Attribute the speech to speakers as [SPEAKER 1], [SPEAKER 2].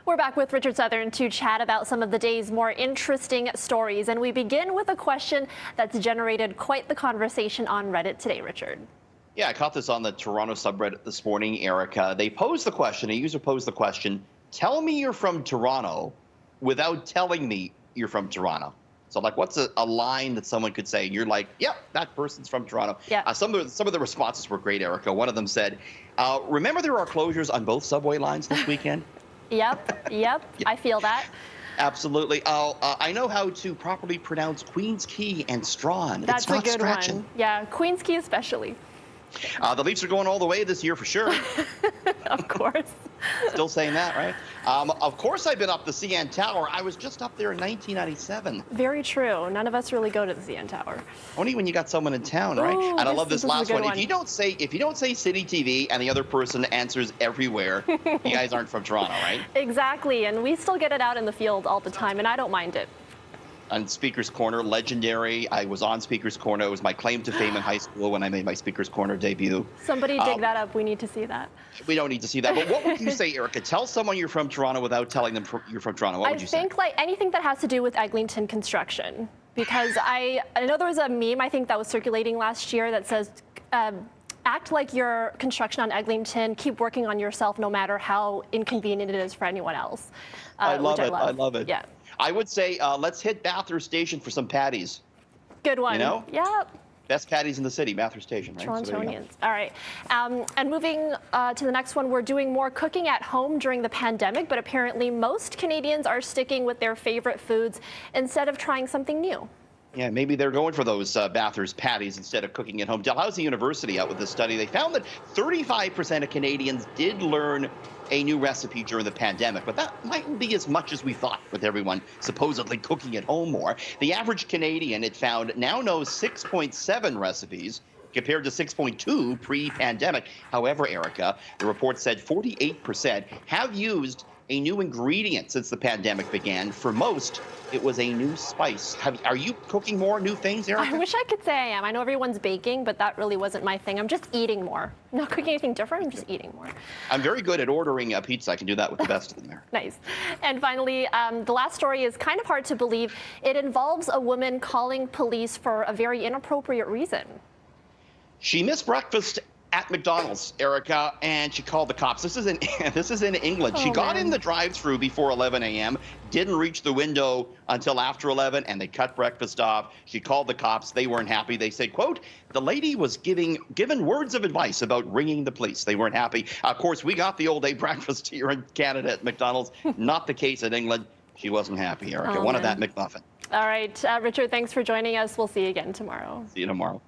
[SPEAKER 1] We're back with Richard Southern to chat about some of the day's more interesting stories. And we begin with a question that's generated quite the conversation on Reddit today, Richard.
[SPEAKER 2] Yeah, I caught this on the Toronto subreddit this morning, Erica. They posed the question, a user posed the question, tell me you're from Toronto without telling me you're from Toronto. So, like, what's a line that someone could say? And you're like, yep, that person's from Toronto.
[SPEAKER 1] Yeah.
[SPEAKER 2] Some of the responses were great, Erica. One of them said, remember there are closures on both subway lines this weekend?
[SPEAKER 1] Yep, I feel that.
[SPEAKER 2] Absolutely. I know how to properly pronounce Queen's Quay and Strawn.
[SPEAKER 1] That's
[SPEAKER 2] it's not
[SPEAKER 1] a good
[SPEAKER 2] stretching.
[SPEAKER 1] one. Yeah, Queen's Quay especially.
[SPEAKER 2] The Leafs are going all the way this year for sure.
[SPEAKER 1] Of course.
[SPEAKER 2] Still saying that, right? Of course I've been up the CN Tower. I was just up there in 1997.
[SPEAKER 1] Very true. None of us really go to the CN Tower.
[SPEAKER 2] Only when you got someone in town, right?
[SPEAKER 1] Ooh,
[SPEAKER 2] And I love this last one.
[SPEAKER 1] one.
[SPEAKER 2] If you don't say City TV and the other person answers everywhere, you guys aren't from Toronto, right?
[SPEAKER 1] Exactly, and we still get it out in the field all the time, and I don't mind it.
[SPEAKER 2] On Speaker's Corner, legendary. I was on Speaker's Corner. It was my claim to fame in high school when I made my Speaker's Corner debut.
[SPEAKER 1] Somebody dig that up. We need to see that.
[SPEAKER 2] We don't need to see that. But what would you say, Erica? Tell someone you're from Toronto without telling them you're from Toronto. What would you say?
[SPEAKER 1] I think like anything that has to do with Eglinton construction. Because I know there was a meme, I think, that was circulating last year that says, act like your construction on Eglinton, keep working on yourself no matter how inconvenient it is for anyone else.
[SPEAKER 2] I love it.
[SPEAKER 1] Yeah.
[SPEAKER 2] I would say let's hit Bathurst Station for some patties.
[SPEAKER 1] Good one.
[SPEAKER 2] You know?
[SPEAKER 1] Yep.
[SPEAKER 2] Best patties in the city, Bathurst Station, right?
[SPEAKER 1] Torontonians. All right. And moving to the next one, we're doing more cooking at home during the pandemic, but apparently most Canadians are sticking with their favorite foods instead of trying something new.
[SPEAKER 2] Yeah, maybe they're going for those Bathurst patties instead of cooking at home. Dalhousie University out with this study. They found that 35% of Canadians did learn a new recipe during the pandemic, but that mightn't be as much as we thought with everyone supposedly cooking at home more. The average Canadian, it found, now knows 6.7 recipes compared to 6.2 pre-pandemic. However, Erica, the report said 48% have used a new ingredient since the pandemic began. For most, it was a new spice. Are you cooking more new things, Erica?
[SPEAKER 1] I wish I could say I am. I know everyone's baking, but that really wasn't my thing. I'm just eating more. I'm not cooking anything different, I'm just eating more.
[SPEAKER 2] I'm very good at ordering a pizza. I can do that with the best of them there.
[SPEAKER 1] Nice. And finally, the last story is kind of hard to believe. It involves a woman calling police for a very inappropriate reason.
[SPEAKER 2] She missed breakfast at McDonald's, Erica, and she called the cops. This is in England. She got in the drive-thru before 11 a.m., didn't reach the window until after 11, and they cut breakfast off. She called the cops. They weren't happy. They said, quote, the lady was given words of advice about ringing the police. They weren't happy. Of course, we got the all-day breakfast here in Canada at McDonald's. Not the case in England. She wasn't happy, Erica. Wanted that McMuffin.
[SPEAKER 1] All right, Richard, thanks for joining us. We'll see you again tomorrow.
[SPEAKER 2] See you tomorrow.